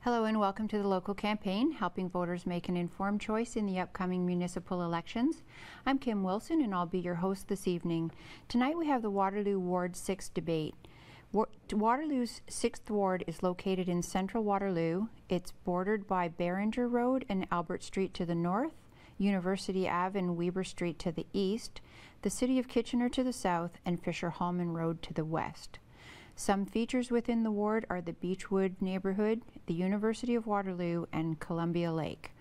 Hello and welcome to the local campaign, helping voters make an informed choice in the upcoming municipal elections. I'm Kim Wilson and I'll be your host this evening. Tonight we have the Waterloo Ward 6 debate. Waterloo's 6th Ward is located in central Waterloo. It's bordered by Beringer Road and Albert Street to the north, University Ave and Weber Street to the east, the City of Kitchener to the south, and Fisher-Hallman Road to the west. Some features within the ward are the Beechwood neighborhood, the University of Waterloo, and Columbia Lake.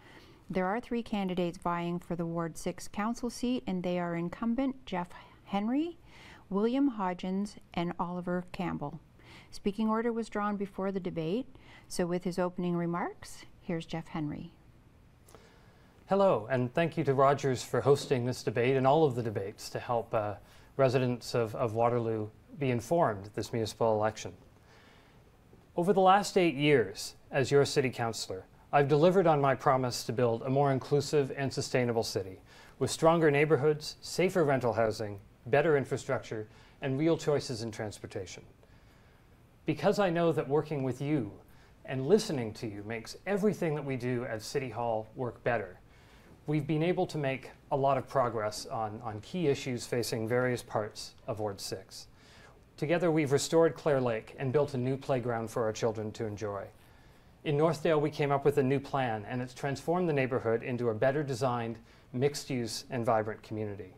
There are 3 candidates vying for the Ward 6 council seat, and they are incumbent Jeff Henry, William Hodgins, and Oliver Campbell. Speaking order was drawn before the debate, so with his opening remarks, here's Jeff Henry. Hello, and thank you to Rogers for hosting this debate and all of the debates to help residents of Waterloo be informed this municipal election. Over the last 8 years as your city councillor, I've delivered on my promise to build a more inclusive and sustainable city with stronger neighborhoods, safer rental housing, better infrastructure, and real choices in transportation. Because I know that working with you and listening to you makes everything that we do at City Hall work better, we've been able to make a lot of progress on key issues facing various parts of Ward 6. Together we've restored Clare Lake and built a new playground for our children to enjoy. In Northdale we came up with a new plan and it's transformed the neighborhood into a better designed, mixed-use and vibrant community.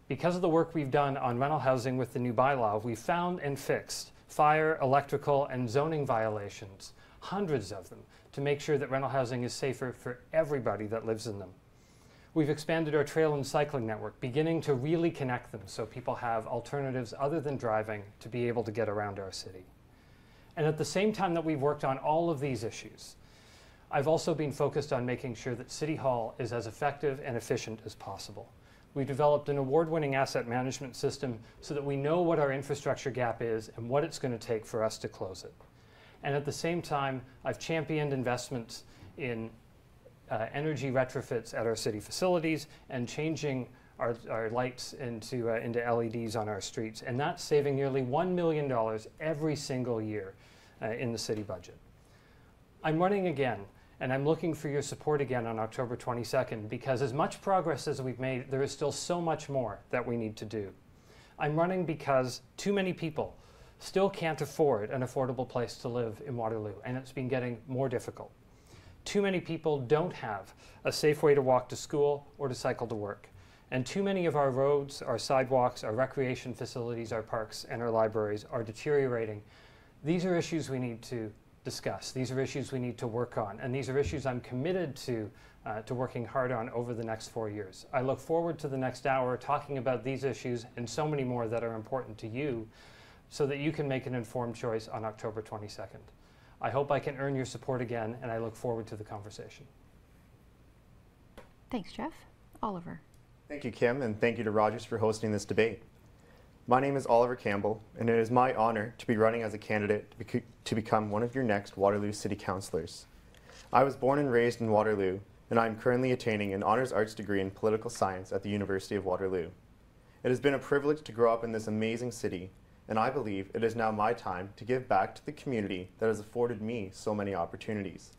Because of the work we've done on rental housing with the new bylaw, we found and fixed fire, electrical, and zoning violations, hundreds of them, to make sure that rental housing is safer for everybody that lives in them. We've expanded our trail and cycling network, beginning to really connect them so people have alternatives other than driving to be able to get around our city. And at the same time that we've worked on all of these issues, I've also been focused on making sure that City Hall is as effective and efficient as possible. We developed an award-winning asset management system so that we know what our infrastructure gap is and what it's going to take for us to close it. And at the same time, I've championed investments in energy retrofits at our city facilities and changing our lights into LEDs on our streets. And that's saving nearly $1 million every single year in the city budget. I'm running again. And I'm looking for your support again on October 22nd because as much progress as we've made, there is still so much more that we need to do. I'm running because too many people still can't afford an affordable place to live in Waterloo, and it's been getting more difficult. Too many people don't have a safe way to walk to school or to cycle to work. And too many of our roads, our sidewalks, our recreation facilities, our parks, and our libraries are deteriorating. These are issues we need to discuss. These are issues we need to work on, and these are issues I'm committed to working hard on over the next 4 years. I look forward to the next hour talking about these issues and so many more that are important to you so that you can make an informed choice on October 22nd. I hope I can earn your support again, and I look forward to the conversation. Thanks, Jeff. Oliver. Thank you, Kim, and thank you to Rogers for hosting this debate. My name is Oliver Campbell, and it is my honor to be running as a candidate to become one of your next Waterloo City Councillors. I was born and raised in Waterloo, and I am currently attaining an Honours Arts degree in Political Science at the University of Waterloo. It has been a privilege to grow up in this amazing city, and I believe it is now my time to give back to the community that has afforded me so many opportunities.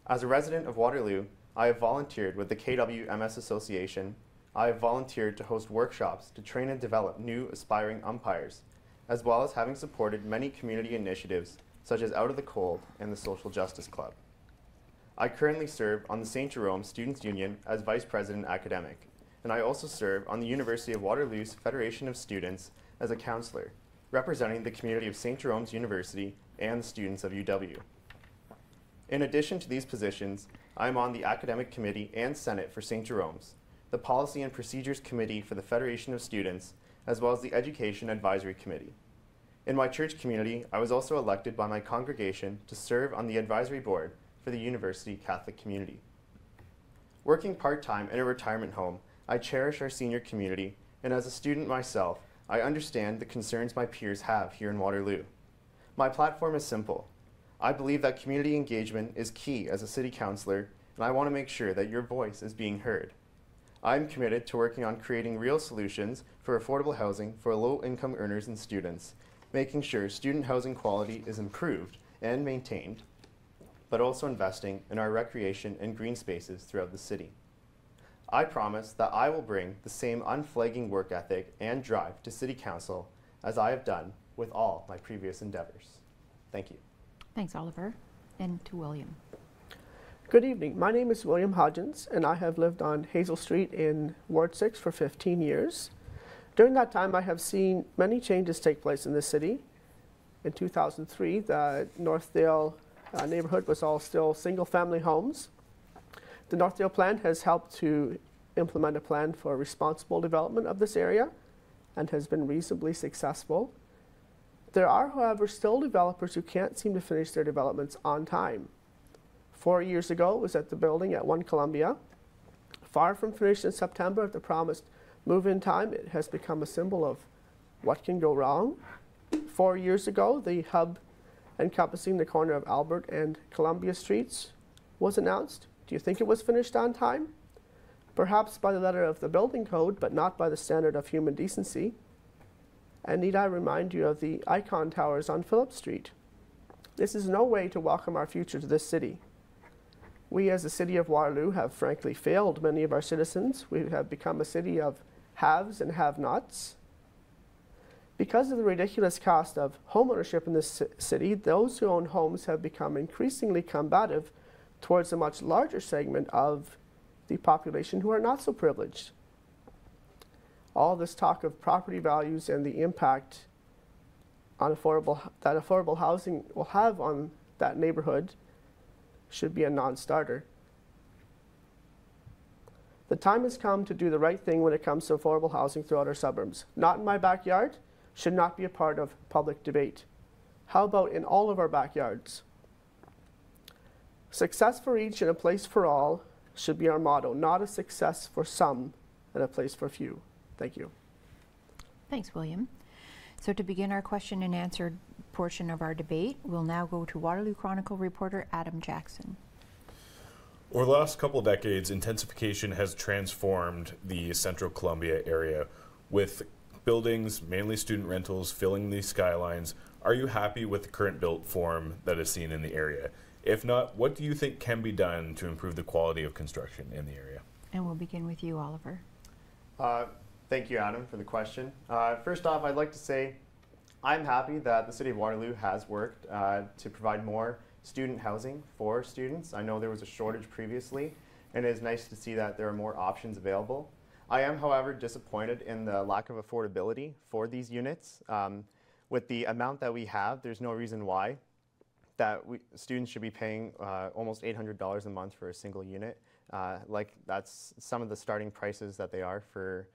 As a resident of Waterloo, I have volunteered with the KWMS Association. I have volunteered to host workshops to train and develop new aspiring umpires, as well as having supported many community initiatives such as Out of the Cold and the Social Justice Club. I currently serve on the St. Jerome Students' Union as Vice President Academic, and I also serve on the University of Waterloo's Federation of Students as a counselor, representing the community of St. Jerome's University and the students of UW. In addition to these positions, I am on the Academic Committee and Senate for St. Jerome's, the Policy and Procedures Committee for the Federation of Students, as well as the Education Advisory Committee. In my church community, I was also elected by my congregation to serve on the advisory board for the University Catholic Community. Working part-time in a retirement home, I cherish our senior community, and as a student myself, I understand the concerns my peers have here in Waterloo. My platform is simple. I believe that community engagement is key as a city councillor, and I want to make sure that your voice is being heard. I'm committed to working on creating real solutions for affordable housing for low-income earners and students, making sure student housing quality is improved, and maintained, but also investing in our recreation and green spaces throughout the city. I promise that I will bring the same unflagging work ethic and drive to City Council as I have done with all my previous endeavors. Thank you. Thanks, Oliver. And to William. Good evening. My name is William Hodgins, and I have lived on Hazel Street in Ward 6 for 15 years. During that time, I have seen many changes take place in the city. In 2003, the Northdale neighborhood was all still single-family homes. The Northdale plan has helped to implement a plan for responsible development of this area and has been reasonably successful. There are, however, still developers who can't seem to finish their developments on time. 4 years ago, it was at the building at 1 Columbia. Far from finished in September at the promised move-in time, it has become a symbol of what can go wrong. 4 years ago, the hub encompassing the corner of Albert and Columbia Streets was announced. Do you think it was finished on time? Perhaps by the letter of the building code, but not by the standard of human decency. And need I remind you of the Icon Towers on Phillip Street? This is no way to welcome our future to this city. We as the city of Waterloo have frankly failed many of our citizens. We have become a city of haves and have-nots. Because of the ridiculous cost of homeownership in this city, those who own homes have become increasingly combative towards a much larger segment of the population who are not so privileged. All this talk of property values and the impact on affordable housing will have on that neighborhood should be a non-starter. The time has come to do the right thing when it comes to affordable housing throughout our suburbs. Not in my backyard should not be a part of public debate. How about in all of our backyards? Success for each and a place for all should be our motto, not a success for some and a place for few. Thank you. Thanks, William. So to begin our question and answer portion of our debate, we'll now go to Waterloo Chronicle reporter Adam Jackson. Over the last couple of decades, intensification has transformed the central Columbia area with buildings, mainly student rentals, filling these skylines. Are you happy with the current built form that is seen in the area? If not, what do you think can be done to improve the quality of construction in the area? And we'll begin with you, Oliver. Thank you, Adam, for the question. First off, I'd like to say I'm happy that the City of Waterloo has worked to provide more student housing for students. I know there was a shortage previously, and it is nice to see that there are more options available. I am, however, disappointed in the lack of affordability for these units. With the amount that we have, there's no reason why that students should be paying almost $800 a month for a single unit. Like that's some of the starting prices that they are for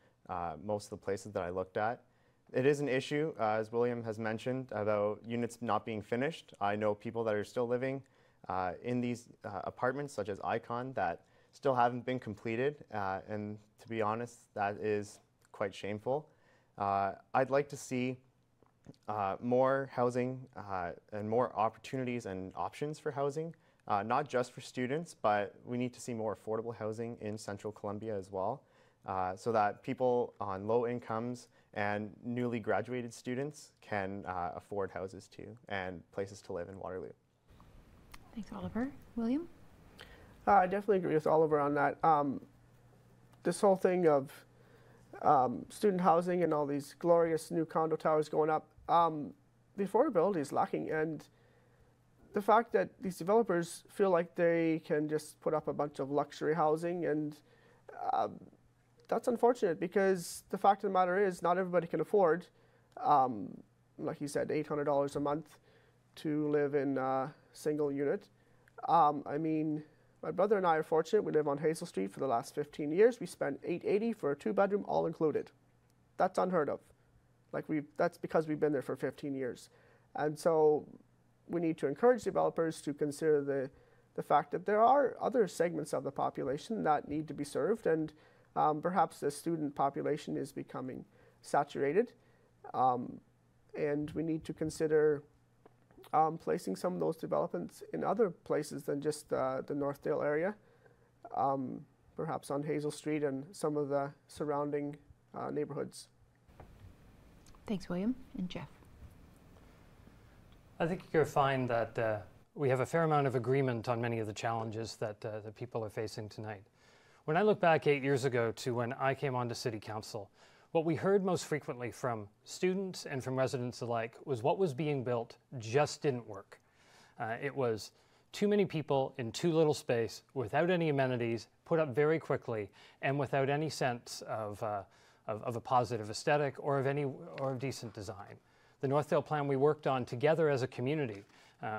most of the places that I looked at. It is an issue, as William has mentioned, about units not being finished. I know people that are still living in these apartments, such as Icon, that still haven't been completed, and to be honest, that is quite shameful. I'd like to see more housing and more opportunities and options for housing, not just for students, but we need to see more affordable housing in Central Columbia as well, so that people on low incomes and newly graduated students can afford houses too and places to live in Waterloo. Thanks, Oliver. William? I definitely agree with Oliver on that. This whole thing of student housing and all these glorious new condo towers going up, the affordability is lacking, and the fact that these developers feel like they can just put up a bunch of luxury housing, and that's unfortunate, because the fact of the matter is not everybody can afford, like you said, $800 a month to live in a single unit. I mean, my brother and I are fortunate. We live on Hazel Street for the last 15 years. We spent $880 for a 2-bedroom, all included. That's unheard of. That's because we've been there for 15 years. And so we need to encourage developers to consider the fact that there are other segments of the population that need to be served, and perhaps the student population is becoming saturated. And we need to consider placing some of those developments in other places than just the Northdale area, perhaps on Hazel Street and some of the surrounding neighborhoods. Thanks, William. And Jeff? I think you'll find that we have a fair amount of agreement on many of the challenges that the people are facing tonight. When I look back 8 years ago to when I came onto City Council, what we heard most frequently from students and from residents alike was what was being built just didn't work. It was too many people in too little space, without any amenities, put up very quickly, and without any sense of a positive aesthetic or of decent design. The Northdale plan we worked on together as a community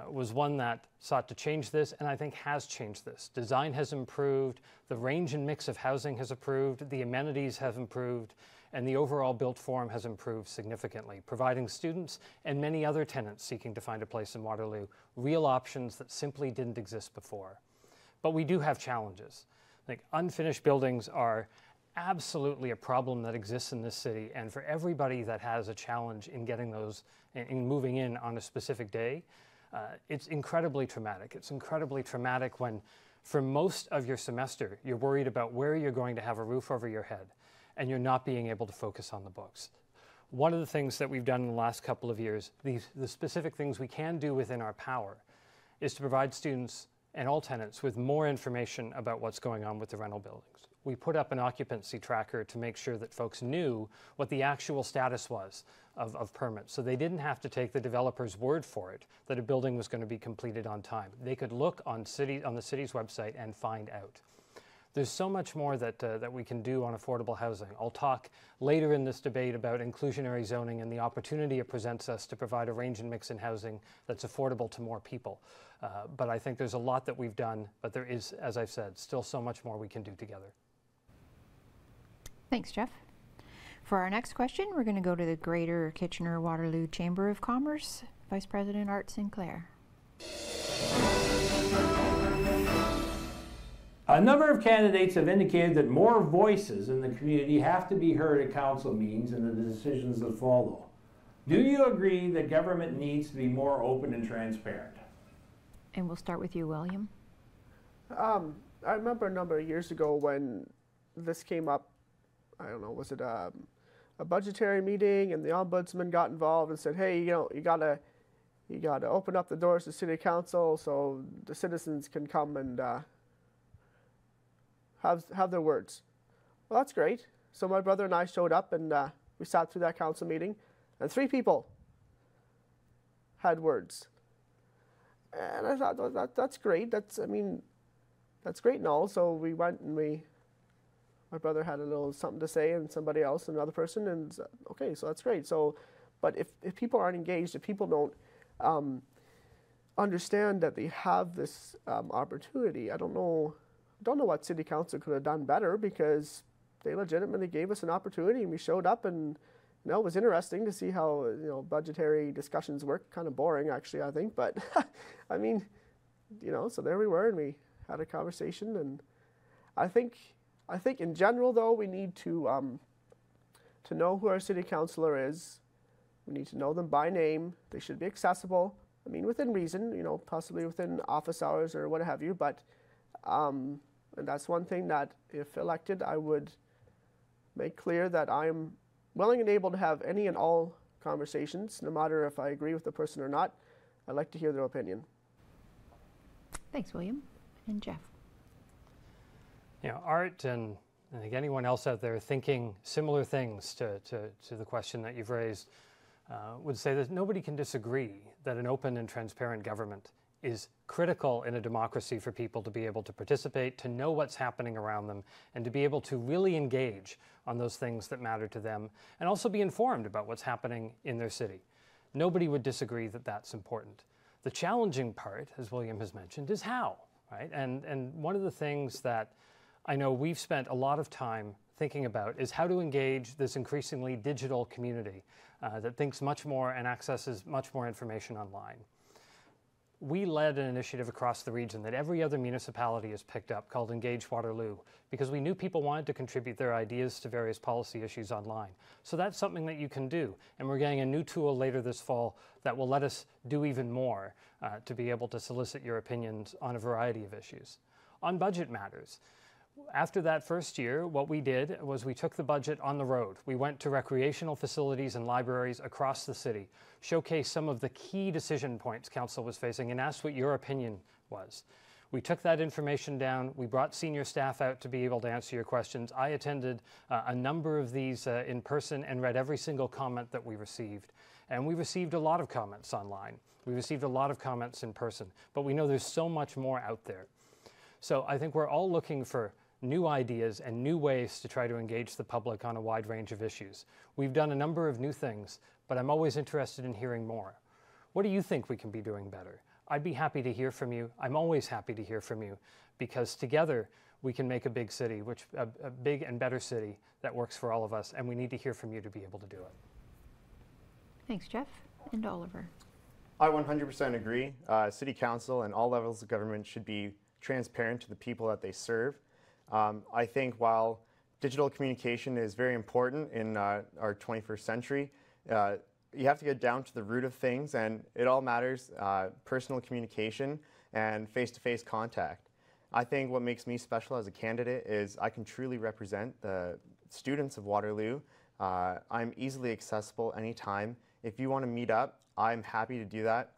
was one that sought to change this, and I think has changed this. Design has improved, the range and mix of housing has improved, the amenities have improved, and the overall built form has improved significantly, providing students and many other tenants seeking to find a place in Waterloo real options that simply didn't exist before. But we do have challenges. Like, unfinished buildings are absolutely a problem that exists in this city, and for everybody that has a challenge in getting those, in moving in on a specific day, it's incredibly traumatic. It's incredibly traumatic when, for most of your semester, you're worried about where you're going to have a roof over your head, and you're not being able to focus on the books. One of the things that we've done in the last couple of years, the specific things we can do within our power, is to provide students and all tenants with more information about what's going on with the rental buildings. We put up an occupancy tracker to make sure that folks knew what the actual status was of permits, so they didn't have to take the developer's word for it that a building was going to be completed on time. They could look on the city's website and find out. There's so much more that we can do on affordable housing. I'll talk later in this debate about inclusionary zoning and the opportunity it presents us to provide a range and mix in housing that's affordable to more people. But I think there's a lot that we've done, but there is, as I've said, still so much more we can do together. Thanks, Jeff. For our next question, we're going to go to the Greater Kitchener-Waterloo Chamber of Commerce. Vice President Art Sinclair. A number of candidates have indicated that more voices in the community have to be heard at council meetings and the decisions that follow. Do you agree that government needs to be more open and transparent? And we'll start with you, William. I remember a number of years ago when this came up. I don't know, was it a budgetary meeting, and the ombudsman got involved and said, hey, you gotta open up the doors to city council so the citizens can come and have their words. Well, that's great. So my brother and I showed up, and we sat through that council meeting, and 3 people had words. And I thought, well, that's great. That's great and all. So we went and my brother had a little something to say, and somebody else, another person, and okay, so that's great. So, but if people aren't engaged, if people don't understand that they have this opportunity, I don't know what city council could have done better, because they legitimately gave us an opportunity, and we showed up, and it was interesting to see how budgetary discussions work. Kind of boring, actually, I think, but I mean, so there we were, and we had a conversation, and I think in general, though, we need to know who our city councillor is. We need to know them by name. They should be accessible. I mean, within reason, possibly within office hours or what have you. But and that's one thing that, if elected, I would make clear that I'm willing and able to have any and all conversations, no matter if I agree with the person or not. I'd like to hear their opinion. Thanks, William. And Jeff. Art and I think anyone else out there thinking similar things to the question that you've raised would say that nobody can disagree that an open and transparent government is critical in a democracy for people to be able to participate, to know what's happening around them, and to be able to really engage on those things that matter to them, and also be informed about what's happening in their city. Nobody would disagree that that's important. The challenging part, as William has mentioned, is how, right? And one of the things that I know we've spent a lot of time thinking about is how to engage this increasingly digital community that thinks much more and accesses much more information online. We led an initiative across the region that every other municipality has picked up called Engage Waterloo, because we knew people wanted to contribute their ideas to various policy issues online. So that's something that you can do. And we're getting a new tool later this fall that will let us do even more to be able to solicit your opinions on a variety of issues. On budget matters, After that first year, what we did was we took the budget on the road. We went to recreational facilities and libraries across the city, showcased some of the key decision points council was facing, and asked what your opinion was. We took that information down. We brought senior staff out to be able to answer your questions. I attended a number of these in person and read every single comment that we received. And we received a lot of comments online. We received a lot of comments in person, but we know there's so much more out there. So I think we're all looking for new ideas and new ways to try to engage the public on a wide range of issues. We've done a number of new things, but I'm always interested in hearing more. What do you think we can be doing better? I'd be happy to hear from you. I'm always happy to hear from you, because together we can make a big city, a big and better city that works for all of us, and we need to hear from you to be able to do it. Thanks, Jeff. And Oliver. I 100% agree. City Council and all levels of government should be transparent to the people that they serve. I think while digital communication is very important in our 21st century, you have to get down to the root of things, and it all matters, personal communication and face-to-face contact. I think what makes me special as a candidate is I can truly represent the students of Waterloo. I'm easily accessible anytime. If you want to meet up, I'm happy to do that.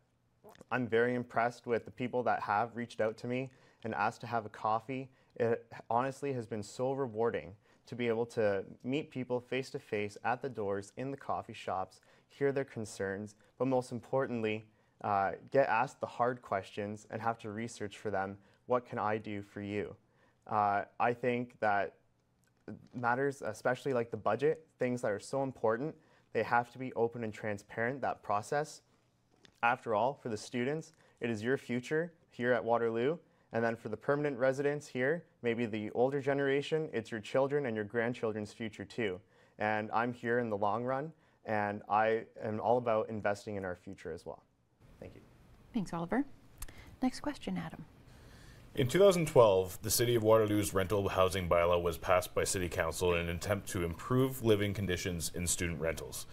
I'm very impressed with the people that have reached out to me and asked to have a coffee. It honestly has been so rewarding to be able to meet people face to face at the doors in the coffee shops, hear their concerns, but most importantly, get asked the hard questions and have to research for them, what can I do for you? I think that matters, especially like the budget, things that are so important, they have to be open and transparent, that process. After all, for the students, it is your future here at Waterloo. And then for the permanent residents here, maybe the older generation, it's your children and your grandchildren's future too. And I'm here in the long run, and I am all about investing in our future as well. Thank you. Thanks, Oliver. Next question, Adam. In 2012, the City of Waterloo's rental housing bylaw was passed by City Council in an attempt to improve living conditions in student rentals.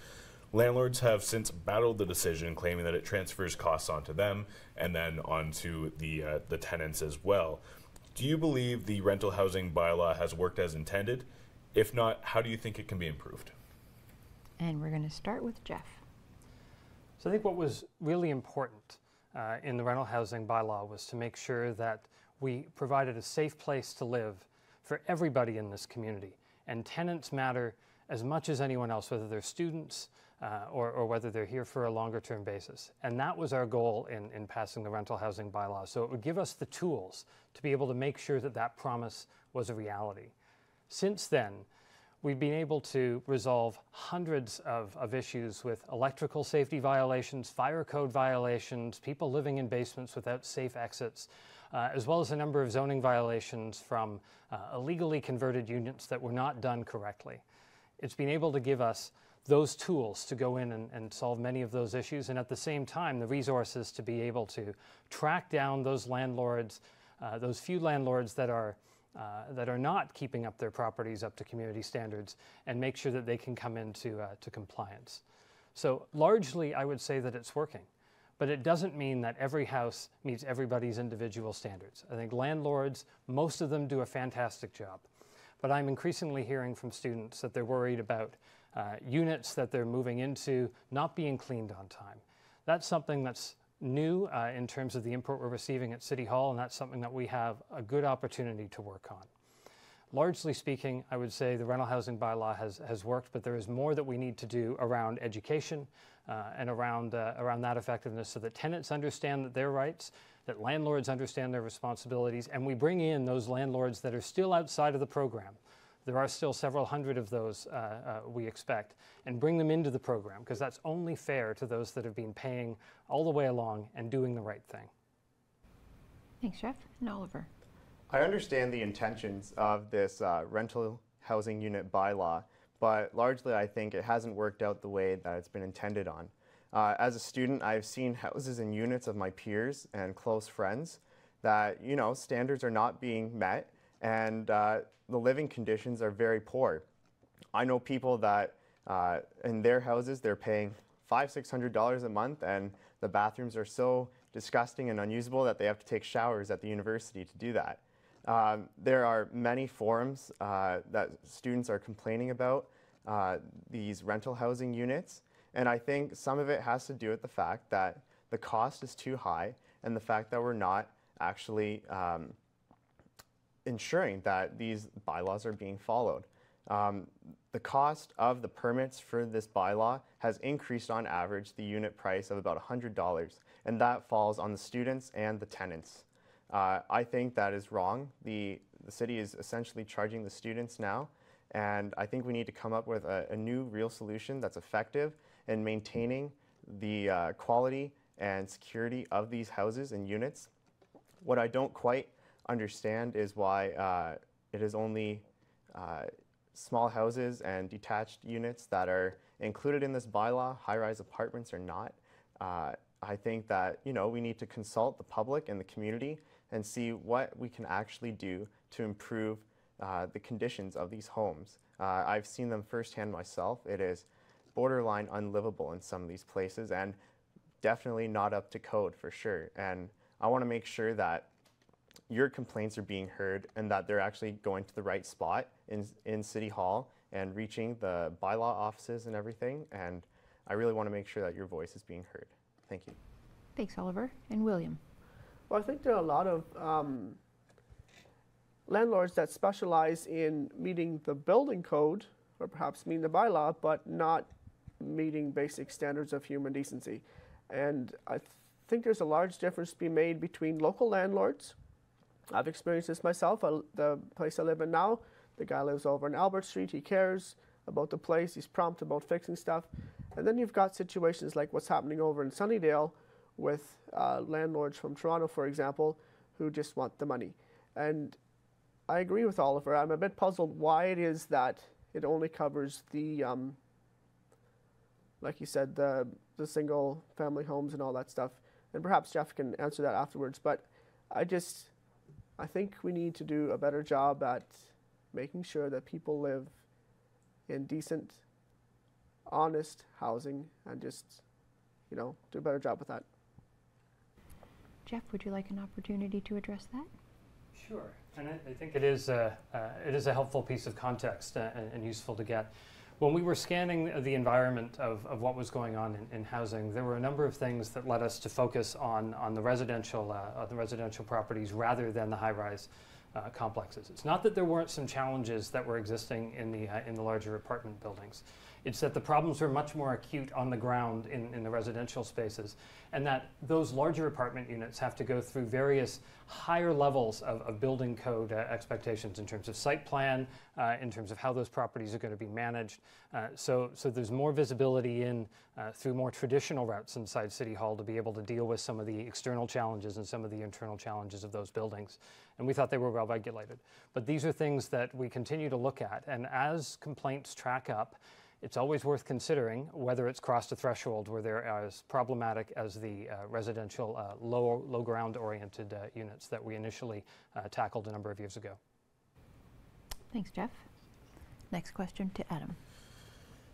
Landlords have since battled the decision, claiming that it transfers costs onto them and then onto the tenants as well. Do you believe the rental housing bylaw has worked as intended? If not, how do you think it can be improved? And we're going to start with Jeff. So I think what was really important in the rental housing bylaw was to make sure that we provided a safe place to live for everybody in this community. And tenants matter as much as anyone else, whether they're students or whether they're here for a longer term basis. And that was our goal in passing the rental housing bylaw. So it would give us the tools to be able to make sure that that promise was a reality. Since then, we've been able to resolve hundreds of issues with electrical safety violations, fire code violations, people living in basements without safe exits, as well as a number of zoning violations from illegally converted units that were not done correctly. It's been able to give us those tools to go in and solve many of those issues, and at the same time the resources to be able to track down those landlords, those few landlords that are not keeping up their properties up to community standards, and make sure that they can come into to compliance. So largely I would say that it's working, but it doesn't mean that every house meets everybody's individual standards. I think landlords, most of them do a fantastic job. But I'm increasingly hearing from students that they're worried about units that they're moving into not being cleaned on time. That's something that's new in terms of the input we're receiving at City Hall, and that's something that we have a good opportunity to work on. Largely speaking, I would say the rental housing bylaw has worked, but there is more that we need to do around education and around that effectiveness, so that tenants understand that their rights, that landlords understand their responsibilities, and we bring in those landlords that are still outside of the program. There are still several hundred of those we expect, and bring them into the program, because that's only fair to those that have been paying all the way along and doing the right thing. Thanks, Jeff. And Oliver. I understand the intentions of this rental housing unit bylaw, but largely I think it hasn't worked out the way that it's been intended on. As a student, I've seen houses and units of my peers and close friends that, you know, standards are not being met, and the living conditions are very poor. I know people that in their houses they're paying $500–600 a month, and the bathrooms are so disgusting and unusable that they have to take showers at the university to do that. There are many forums that students are complaining about these rental housing units, and I think some of it has to do with the fact that the cost is too high and the fact that we're not actually ensuring that these bylaws are being followed. The cost of the permits for this bylaw has increased on average the unit price of about $100, and that falls on the students and the tenants. I think that is wrong. The city is essentially charging the students now, and I think we need to come up with a new real solution that's effective in maintaining the quality and security of these houses and units. What I don't quite understand is why it is only small houses and detached units that are included in this bylaw. High-rise apartments are not. I think that we need to consult the public and the community and see what we can actually do to improve the conditions of these homes. I've seen them firsthand myself. It is borderline unlivable in some of these places and definitely not up to code for sure. And I want to make sure that your complaints are being heard and that they're actually going to the right spot in City Hall and reaching the bylaw offices and everything. And I really want to make sure that your voice is being heard. Thank you. Thanks, Oliver. And William? Well, I think there are a lot of landlords that specialize in meeting the building code or perhaps meeting the bylaw, but not meeting basic standards of human decency. And I think there's a large difference to be made between local landlords. I've experienced this myself. The place I live in now, the guy lives over on Albert Street. He cares about the place. He's prompt about fixing stuff. And then you've got situations like what's happening over in Sunnydale with landlords from Toronto, for example, who just want the money. And I agree with Oliver. I'm a bit puzzled why it is that it only covers the, like you said, the single family homes and all that stuff. And perhaps Jeff can answer that afterwards. But I think we need to do a better job at making sure that people live in decent, honest housing and just, do a better job with that. Jeff, would you like an opportunity to address that? Sure, and I think it is a helpful piece of context and useful to get. When we were scanning the environment of what was going on in housing, there were a number of things that led us to focus on the residential properties rather than the high-rise complexes. It's not that there weren't some challenges that were existing in the larger apartment buildings. It's that the problems were much more acute on the ground in the residential spaces, and that those larger apartment units have to go through various higher levels of building code expectations in terms of site plan, in terms of how those properties are going to be managed. So there's more visibility through more traditional routes inside City Hall to be able to deal with some of the external challenges and some of the internal challenges of those buildings. And we thought they were well regulated. But these are things that we continue to look at, and as complaints track up, it's always worth considering whether it's crossed a threshold where they're as problematic as the residential low ground oriented units that we initially tackled a number of years ago. Thanks, Jeff. Next question to Adam.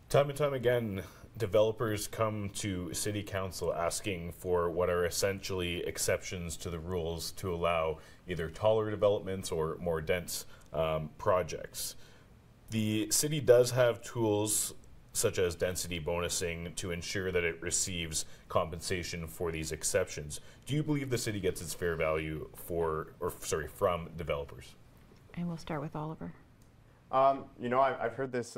Time and time again, developers come to City Council asking for what are essentially exceptions to the rules to allow either taller developments or more dense projects. The city does have tools such as density bonusing to ensure that it receives compensation for these exceptions. Do you believe the city gets its fair value from developers? And we'll start with Oliver. I've heard this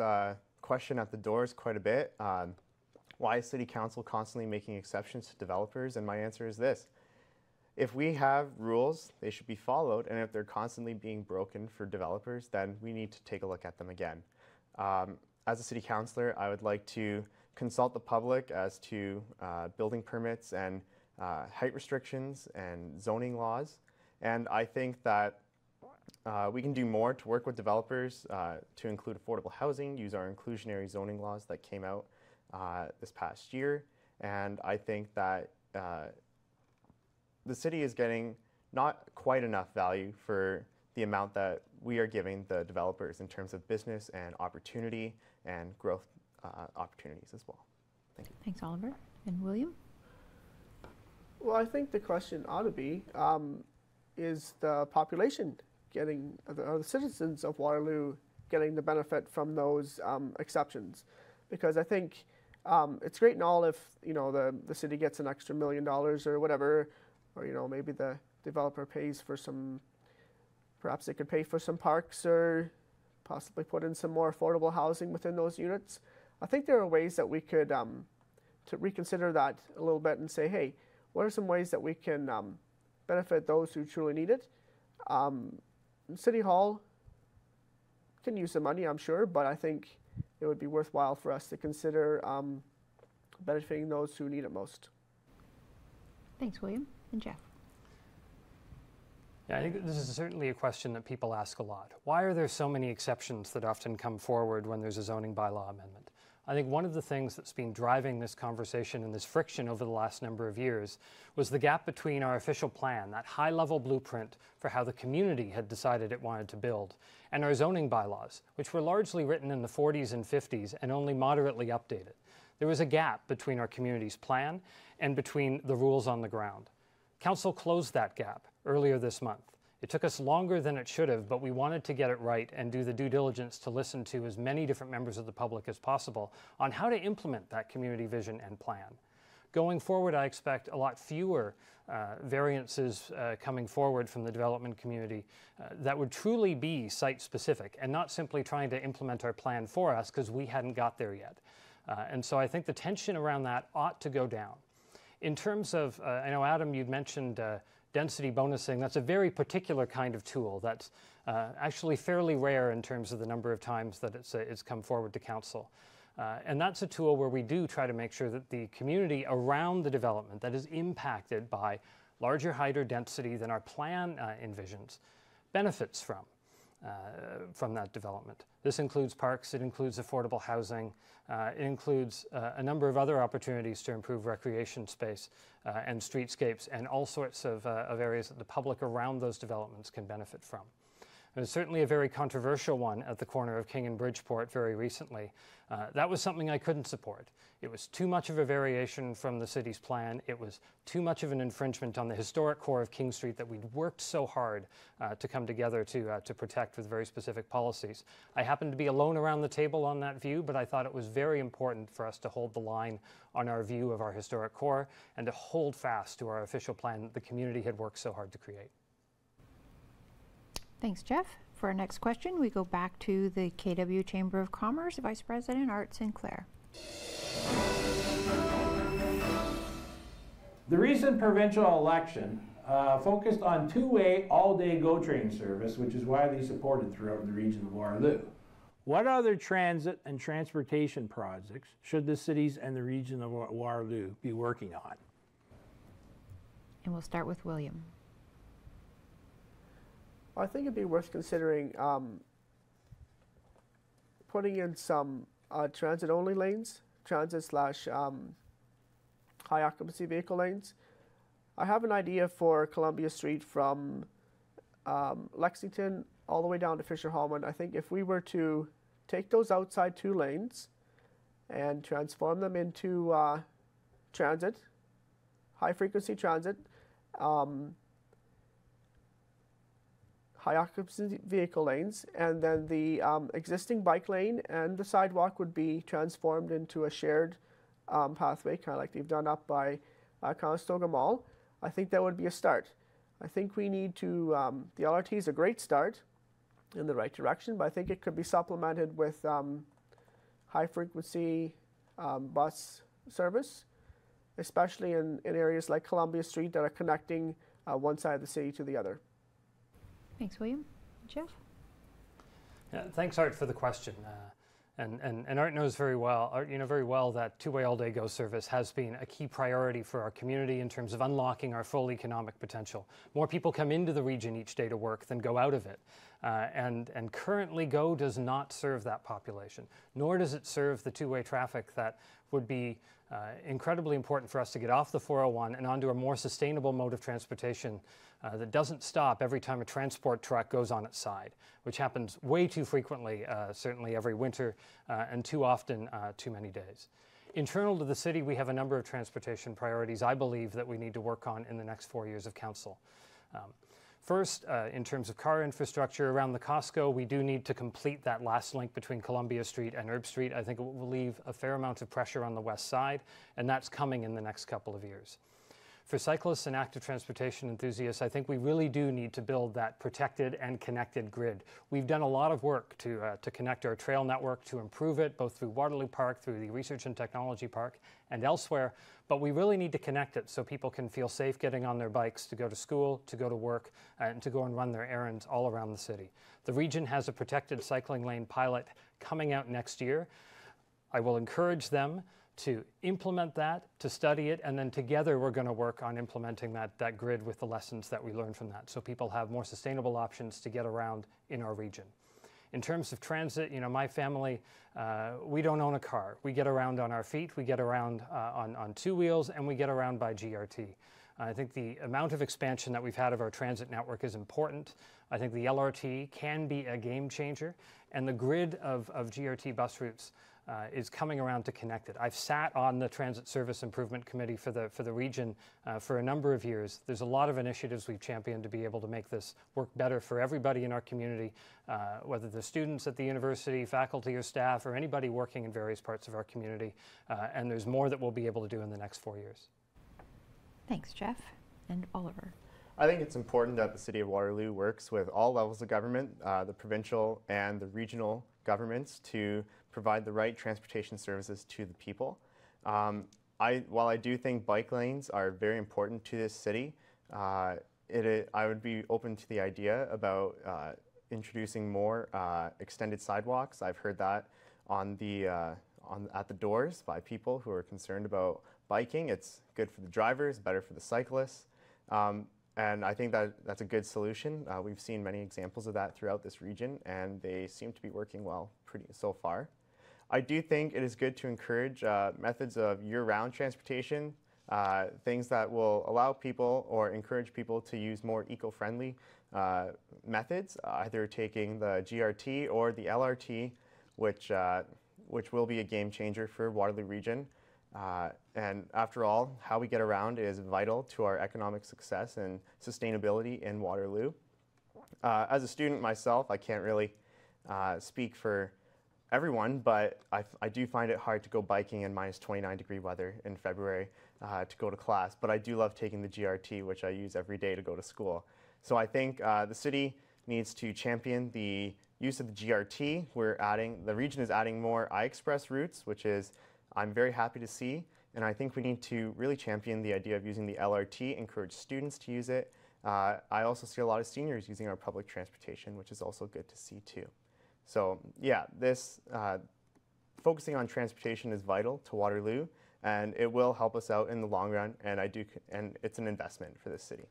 question at the doors quite a bit. Why is City Council constantly making exceptions to developers? And my answer is this. If we have rules, they should be followed, and if they're constantly being broken for developers, then we need to take a look at them again. As a city councillor, I would like to consult the public as to building permits and height restrictions and zoning laws, and I think that we can do more to work with developers to include affordable housing, use our inclusionary zoning laws that came out this past year, and I think that the city is getting not quite enough value for the amount that we are giving the developers in terms of business and opportunity and growth opportunities as well. Thank you. Thanks, Oliver. And William? Well, I think the question ought to be, is the population getting, are the citizens of Waterloo getting the benefit from those exceptions? Because I think it's great and all if, you know, the city gets an extra $1 million or whatever, or, you know, maybe the developer pays for some, perhaps they could pay for some parks or possibly put in some more affordable housing within those units. I think there are ways that we could to reconsider that a little bit and say, hey, what are some ways that we can benefit those who truly need it? City Hall can use the money, I'm sure, but I think it would be worthwhile for us to consider benefiting those who need it most. Thanks, William. And Jeff. Yeah, I think this is certainly a question that people ask a lot. Why are there so many exceptions that often come forward when there's a zoning bylaw amendment? I think one of the things that's been driving this conversation and this friction over the last number of years was the gap between our official plan, that high-level blueprint for how the community had decided it wanted to build, and our zoning bylaws, which were largely written in the 40s and 50s and only moderately updated. There was a gap between our community's plan and between the rules on the ground. Council closed that gap earlier this month. It took us longer than it should have, but we wanted to get it right and do the due diligence to listen to as many different members of the public as possible on how to implement that community vision and plan. Going forward, I expect a lot fewer variances coming forward from the development community that would truly be site-specific and not simply trying to implement our plan for us because we hadn't got there yet. And so I think the tension around that ought to go down. In terms of, I know, Adam, you'd mentioned density bonusing. That's a very particular kind of tool that's actually fairly rare in terms of the number of times that it's come forward to council. And that's a tool where we do try to make sure that the community around the development that is impacted by larger height or density than our plan envisions benefits from that development. This includes parks, it includes affordable housing, it includes a number of other opportunities to improve recreation space and streetscapes and all sorts of areas that the public around those developments can benefit from. It was certainly a very controversial one at the corner of King and Bridgeport very recently. That was something I couldn't support. It was too much of a variation from the city's plan. It was too much of an infringement on the historic core of King Street that we'd worked so hard to come together to protect with very specific policies. I happened to be alone around the table on that view, but I thought it was very important for us to hold the line on our view of our historic core and to hold fast to our official plan that the community had worked so hard to create. Thanks, Jeff. For our next question, we go back to the KW Chamber of Commerce, Vice President Art Sinclair. The recent provincial election focused on two-way, all-day GO train service, which is widely supported throughout the region of Waterloo. What other transit and transportation projects should the cities and the region of Waterloo be working on? And we'll start with William. I think it'd be worth considering putting in some transit-only lanes, transit/high occupancy vehicle lanes. I have an idea for Columbia Street from Lexington all the way down to Fisher-Hallman. I think if we were to take those outside 2 lanes and transform them into transit, high-frequency transit, high occupancy vehicle lanes, and then the existing bike lane and the sidewalk would be transformed into a shared pathway, kind of like they've done up by Conestoga Mall. I think that would be a start. I think we need to, the LRT is a great start in the right direction, but I think it could be supplemented with high frequency bus service, especially in areas like Columbia Street that are connecting one side of the city to the other. Thanks, William. Jeff? Yeah, thanks, Art, for the question. And Art knows very well, that two-way all-day GO service has been a key priority for our community in terms of unlocking our full economic potential. More people come into the region each day to work than go out of it. And currently GO does not serve that population, nor does it serve the two-way traffic that would be incredibly important for us to get off the 401 and onto a more sustainable mode of transportation that doesn't stop every time a transport truck goes on its side, which happens way too frequently, certainly every winter, and too often, too many days. Internal to the city, we have a number of transportation priorities I believe that we need to work on in the next 4 years of council. First, in terms of car infrastructure around the Costco, we do need to complete that last link between Columbia Street and Herb Street. I think it will leave a fair amount of pressure on the west side, and that's coming in the next couple of years. For cyclists and active transportation enthusiasts, I think we really do need to build that protected and connected grid. We've done a lot of work to connect our trail network, to improve it, both through Waterloo Park, through the Research and Technology Park, and elsewhere. But we really need to connect it so people can feel safe getting on their bikes to go to school, to go to work, and to go and run their errands all around the city. The region has a protected cycling lane pilot coming out next year. I will encourage them to implement that, to study it, and then together we're going to work on implementing that grid with the lessons that we learn from that, so people have more sustainable options to get around in our region. In terms of transit, my family, we don't own a car. We get around on our feet, we get around on two wheels, and we get around by GRT. I think the amount of expansion that we've had of our transit network is important. I think the LRT can be a game changer, and the grid of GRT bus routes is coming around to connect it. I've sat on the Transit Service Improvement Committee for the region for a number of years. There's a lot of initiatives we've championed to be able to make this work better for everybody in our community, whether they're students at the university, faculty or staff, or anybody working in various parts of our community. And there's more that we'll be able to do in the next 4 years. Thanks, Jeff. And Oliver. I think it's important that the City of Waterloo works with all levels of government, the provincial and the regional governments, to provide the right transportation services to the people. While I do think bike lanes are very important to this city, I would be open to the idea about introducing more extended sidewalks. I've heard that at the doors by people who are concerned about biking. It's good for the drivers, better for the cyclists. And I think that's a good solution. We've seen many examples of that throughout this region, and they seem to be working well so far. I do think it is good to encourage methods of year-round transportation, things that will allow people or encourage people to use more eco-friendly methods, either taking the GRT or the LRT, which will be a game changer for Waterloo Region. And after all, how we get around is vital to our economic success and sustainability in Waterloo. As a student myself, I can't really speak for everyone, but I do find it hard to go biking in minus 29-degree weather in February to go to class, but I do love taking the GRT, which I use every day to go to school. So I think the city needs to champion the use of the GRT. The region is adding more iExpress routes, which is I'm very happy to see, and I think we need to really champion the idea of using the LRT, encourage students to use it. I also see a lot of seniors using our public transportation, which is also good to see too. So yeah, focusing on transportation is vital to Waterloo, and it will help us out in the long run, and it's an investment for this city.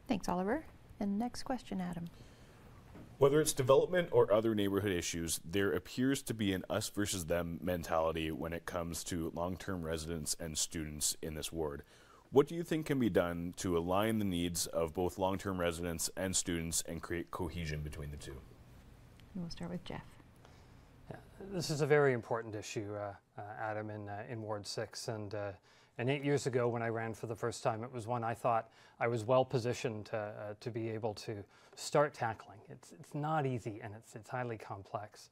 Thanks, Oliver. And next question, Adam. Whether it's development or other neighborhood issues, there appears to be an us versus them mentality when it comes to long-term residents and students in this ward. What do you think can be done to align the needs of both long-term residents and students and create cohesion between the two? We'll start with Jeff. Yeah, this is a very important issue, Adam, in Ward 6. And 8 years ago, when I ran for the first time, it was one I thought I was well positioned to be able to start tackling. It's not easy, and it's highly complex.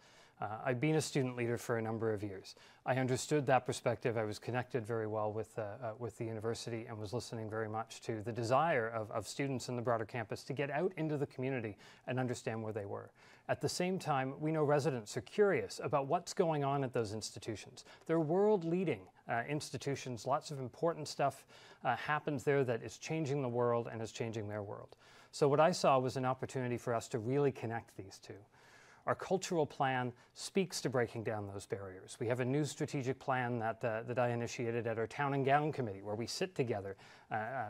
I've been a student leader for a number of years. I understood that perspective. I was connected very well with the university and was listening very much to the desire of students in the broader campus to get out into the community and understand where they were. At the same time, we know residents are curious about what's going on at those institutions. They're world-leading institutions. Lots of important stuff happens there that is changing the world and is changing their world. So what I saw was an opportunity for us to really connect these two. Our cultural plan speaks to breaking down those barriers. We have a new strategic plan that I initiated at our Town and Gown Committee, where we sit together,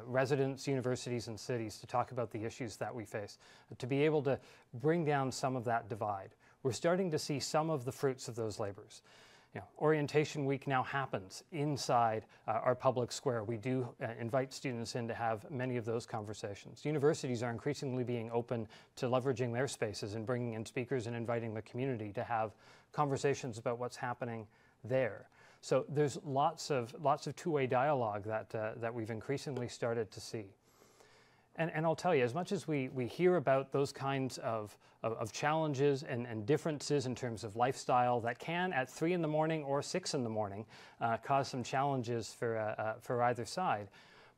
residents, universities, and cities, to talk about the issues that we face, to be able to bring down some of that divide. We're starting to see some of the fruits of those labors. Orientation Week now happens inside our public square. We do invite students in to have many of those conversations. Universities are increasingly being open to leveraging their spaces and bringing in speakers and inviting the community to have conversations about what's happening there. So there's lots of two-way dialogue that we've increasingly started to see. And I'll tell you, as much as we hear about those kinds of challenges and differences in terms of lifestyle that can, at 3 in the morning or 6 in the morning, cause some challenges for either side,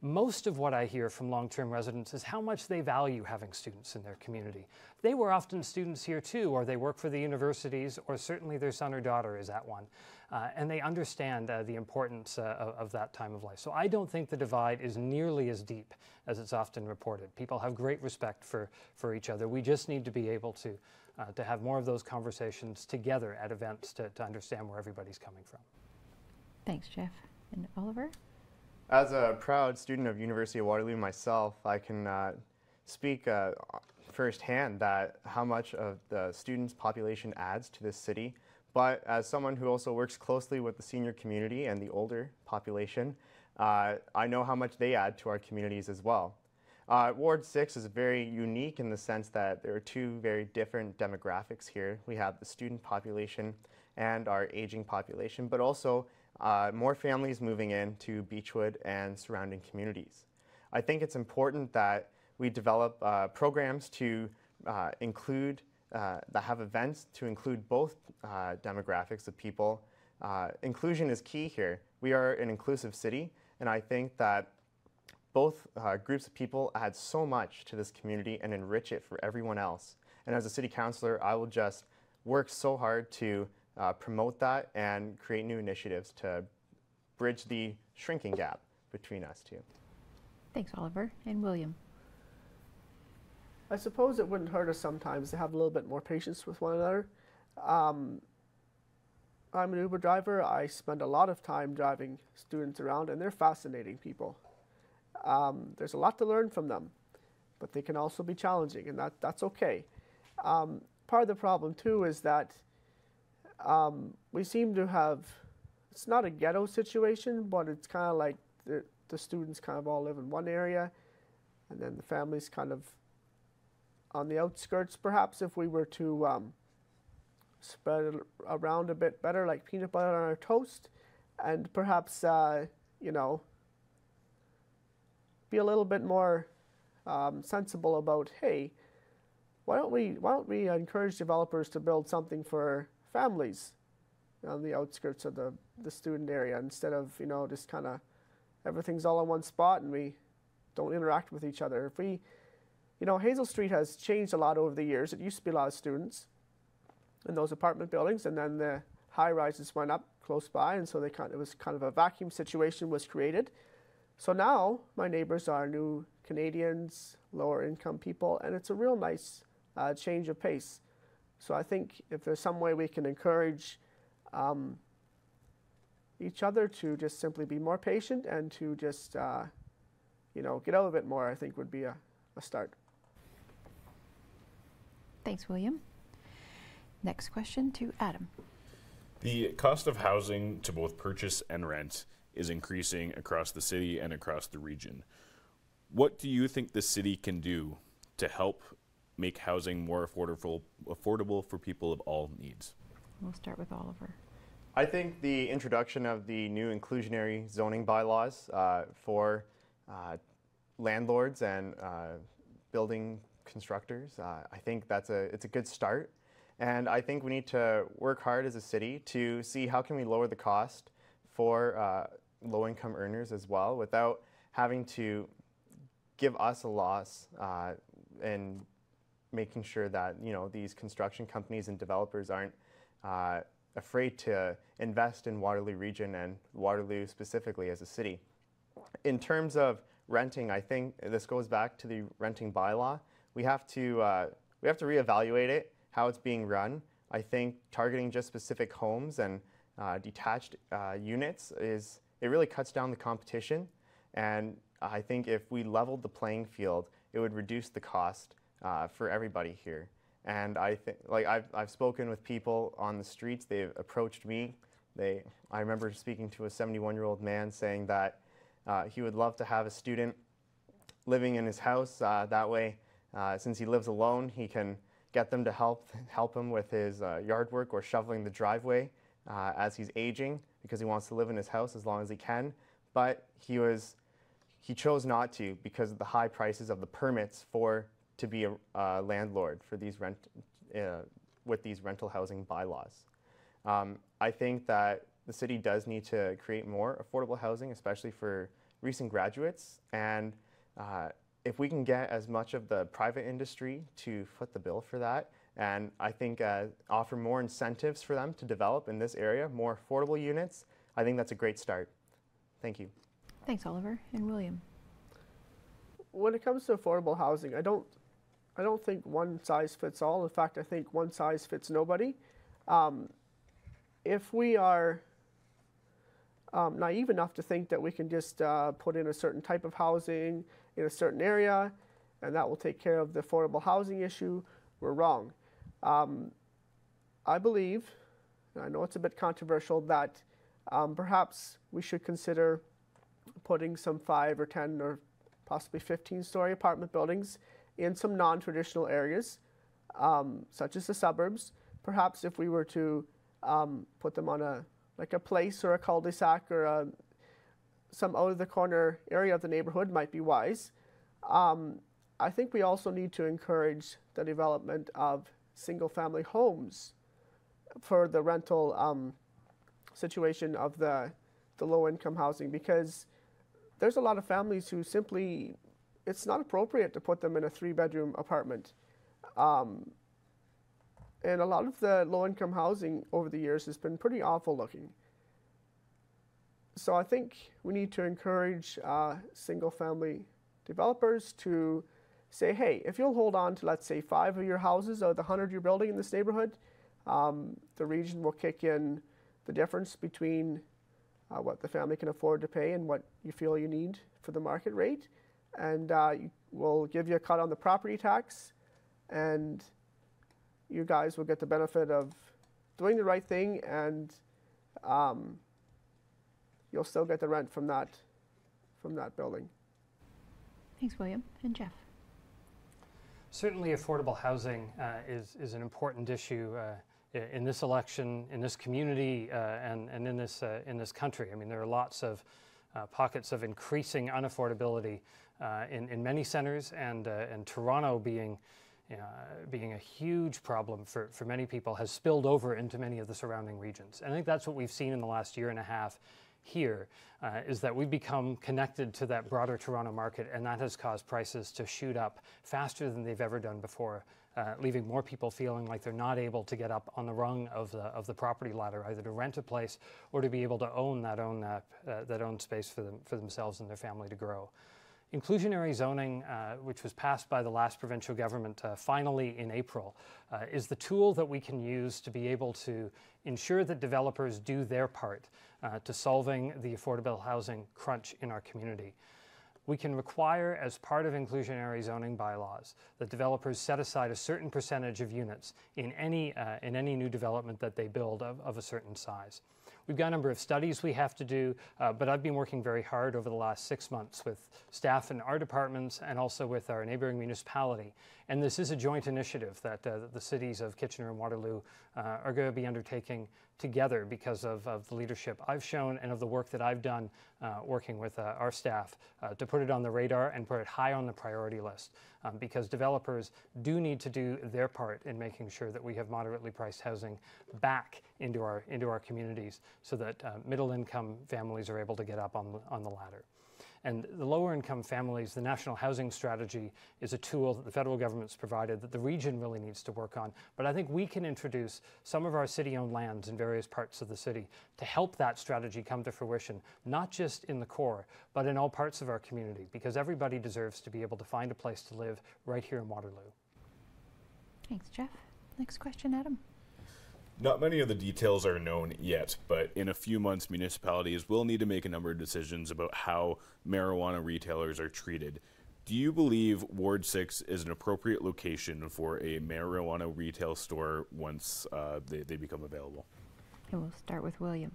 most of what I hear from long-term residents is how much they value having students in their community. They were often students here too, or they work for the universities, or certainly their son or daughter is at one. And they understand the importance of that time of life. So I don't think the divide is nearly as deep as it's often reported. People have great respect for each other. We just need to be able to have more of those conversations together at events to understand where everybody's coming from. Thanks, Jeff. And Oliver? As a proud student of University of Waterloo myself, I can speak firsthand that how much of the students' population adds to this city. But as someone who also works closely with the senior community and the older population, I know how much they add to our communities as well. Ward 6 is very unique in the sense that there are two very different demographics here. We have the student population and our aging population, but also more families moving in to Beechwood and surrounding communities. I think it's important that we develop programs to include, that have events to include both demographics of people. Inclusion is key here. We are an inclusive city, and I think that both groups of people add so much to this community and enrich it for everyone else. And as a city councillor, I will just work so hard to promote that and create new initiatives to bridge the shrinking gap between us two. Thanks, Oliver. And William? I suppose it wouldn't hurt us sometimes to have a little bit more patience with one another. I'm an Uber driver. I spend a lot of time driving students around, and they're fascinating people. There's a lot to learn from them, but they can also be challenging, and that's okay. Part of the problem too is that we seem to have, it's not a ghetto situation, but it's kind of like the students kind of all live in one area, and then the families kind of on the outskirts. Perhaps if we were to spread it around a bit better, like peanut butter on our toast, and perhaps, you know, be a little bit more sensible about, hey, why don't we encourage developers to build something for families on the outskirts of the student area, instead of, you know, just kind of everything's all in one spot and we don't interact with each other. If we, you know, Hazel Street has changed a lot over the years. It used to be a lot of students in those apartment buildings, and then the high rises went up close by, and so it was kind of a vacuum situation was created. So now my neighbors are new Canadians, lower income people, and it's a real nice change of pace. So I think if there's some way we can encourage each other to just simply be more patient and to just, you know, get out a bit more, I think would be a start. Thanks, William. Next question to Adam. The cost of housing to both purchase and rent is increasing across the city and across the region. What do you think the city can do to help make housing more affordable for people of all needs? We'll start with Oliver. I think the introduction of the new inclusionary zoning bylaws for landlords and building constructors, I think it's a good start. And I think we need to work hard as a city to see how can we lower the cost for low-income earners as well, without having to give us a loss and making sure that, you know, these construction companies and developers aren't afraid to invest in Waterloo region and Waterloo specifically as a city. In terms of renting, I think this goes back to the renting bylaw. We have to reevaluate it, how it's being run. I think targeting just specific homes and detached units it really cuts down the competition. And I think if we leveled the playing field, it would reduce the cost for everybody here. And I think, like, I've spoken with people on the streets. They've approached me. I remember speaking to a 71-year-old man saying that he would love to have a student living in his house. That way, since he lives alone, he can get them to help him with his yard work or shoveling the driveway as he's aging, because he wants to live in his house as long as he can. But he he chose not to because of the high prices of the permits to be a landlord for these with these rental housing bylaws. I think that the city does need to create more affordable housing, especially for recent graduates. And if we can get as much of the private industry to foot the bill for that, and I think offer more incentives for them to develop in this area, more affordable units, I think that's a great start. Thank you. Thanks, Oliver. And William? When it comes to affordable housing, I don't think one size fits all. In fact, I think one size fits nobody. If we are naive enough to think that we can just put in a certain type of housing in a certain area and that will take care of the affordable housing issue, we're wrong. I believe, and I know it's a bit controversial, that perhaps we should consider putting some 5 or 10 or possibly 15-story apartment buildings in some non-traditional areas, such as the suburbs. Perhaps if we were to put them on a place or a cul-de-sac or some out-of-the-corner area of the neighborhood might be wise. I think we also need to encourage the development of single-family homes for the rental situation of the low-income housing, because there's a lot of families who simply, it's not appropriate to put them in a 3-bedroom apartment. And a lot of the low-income housing over the years has been pretty awful looking. So I think we need to encourage single-family developers to say, hey, if you'll hold on to, let's say, 5 of your houses out of the 100 you're building in this neighborhood, the region will kick in the difference between what the family can afford to pay and what you feel you need for the market rate. And we'll give you a cut on the property tax, and you guys will get the benefit of doing the right thing, and you'll still get the rent from that building. Thanks, William. And Jeff? Certainly affordable housing is an important issue in this election, in this community, and in this country. I mean, there are lots of pockets of increasing unaffordability in many centers, and Toronto being a huge problem for many people has spilled over into many of the surrounding regions. And I think that's what we've seen in the last year and a half here, is that we've become connected to that broader Toronto market, and that has caused prices to shoot up faster than they've ever done before, leaving more people feeling like they're not able to get up on the rung of the property ladder, either to rent a place or to be able to own that own space for themselves and their family to grow. Inclusionary zoning, which was passed by the last provincial government finally in April, is the tool that we can use to be able to ensure that developers do their part to solving the affordable housing crunch in our community. We can require, as part of inclusionary zoning bylaws, that developers set aside a certain percentage of units in any new development that they build of a certain size. We've got a number of studies we have to do, but I've been working very hard over the last 6 months with staff in our departments and also with our neighboring municipality. And this is a joint initiative that the cities of Kitchener and Waterloo are going to be undertaking together because of the leadership I've shown and of the work that I've done working with our staff to put it on the radar and put it high on the priority list, because developers do need to do their part in making sure that we have moderately priced housing back into our communities, so that middle-income families are able to get up on the ladder. And the lower-income families, the National Housing Strategy is a tool that the federal government's provided that the region really needs to work on. But I think we can introduce some of our city-owned lands in various parts of the city to help that strategy come to fruition, not just in the core, but in all parts of our community, because everybody deserves to be able to find a place to live right here in Waterloo. Thanks, Jeff. Next question, Adam. Not many of the details are known yet, but in a few months, municipalities will need to make a number of decisions about how marijuana retailers are treated. Do you believe Ward 6 is an appropriate location for a marijuana retail store once they become available? And we'll start with William.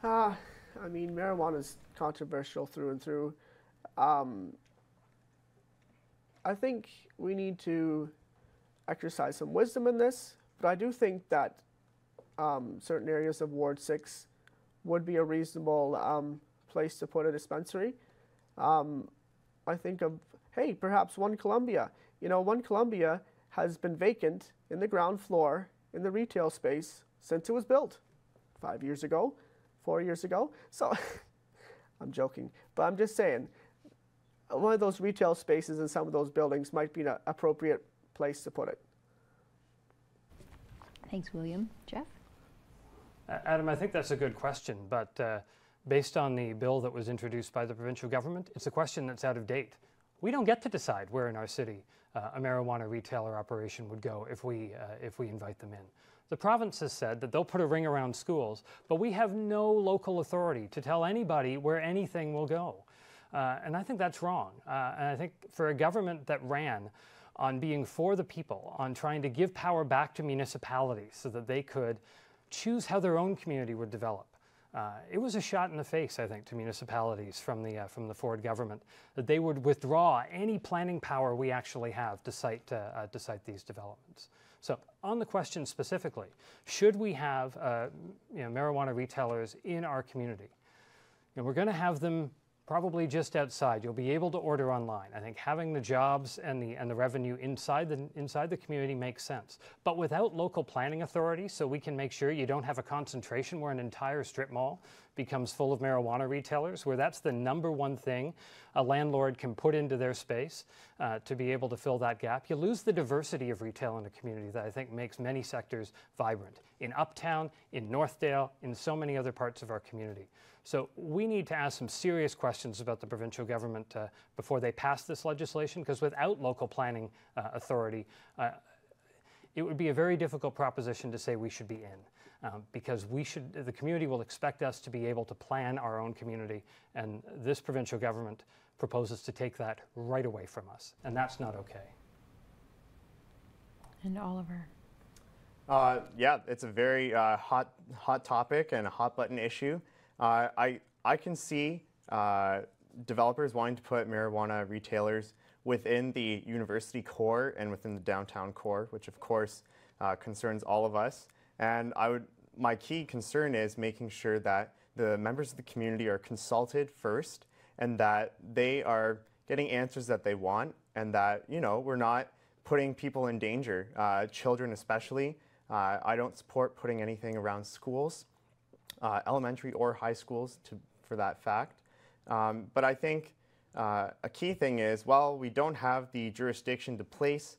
I mean, marijuana is controversial through and through. I think we need to exercise some wisdom in this. But I do think that certain areas of Ward 6 would be a reasonable place to put a dispensary. I think of, hey, perhaps One Columbia. You know, One Columbia has been vacant in the ground floor in the retail space since it was built 5 years ago, 4 years ago. So I'm joking, but I'm just saying one of those retail spaces in some of those buildings might be an appropriate place to put it. Thanks, William. Jeff? Adam, I think that's a good question, but based on the bill that was introduced by the provincial government, it's a question that's out of date. We don't get to decide where in our city a marijuana retailer operation would go if we invite them in. The province has said that they'll put a ring around schools, but we have no local authority to tell anybody where anything will go. And I think that's wrong. And I think for a government that ran on being for the people, on trying to give power back to municipalities so that they could choose how their own community would develop, it was a shot in the face, I think, to municipalities from the Ford government, that they would withdraw any planning power we actually have to cite these developments. So on the question specifically, should we have marijuana retailers in our community? We're going to have them probably just outside. You'll be able to order online. I think having the jobs and the revenue inside the community makes sense. But without local planning authority, so we can make sure you don't have a concentration where an entire strip mall becomes full of marijuana retailers, where that's the number one thing a landlord can put into their space to be able to fill that gap, you lose the diversity of retail in a community that I think makes many sectors vibrant. In Uptown, in Northdale, in so many other parts of our community. So we need to ask some serious questions about the provincial government before they pass this legislation, because without local planning authority, it would be a very difficult proposition to say we should be in, because the community will expect us to be able to plan our own community, and this provincial government proposes to take that right away from us, and that's not okay. And Oliver? Yeah, it's a very hot topic and a hot button issue. I can see developers wanting to put marijuana retailers within the university core and within the downtown core, which of course concerns all of us. And my key concern is making sure that the members of the community are consulted first, and that they are getting answers that they want, and that, we're not putting people in danger, children especially. I don't support putting anything around schools, elementary or high schools for that fact. But I think a key thing is, while we don't have the jurisdiction to place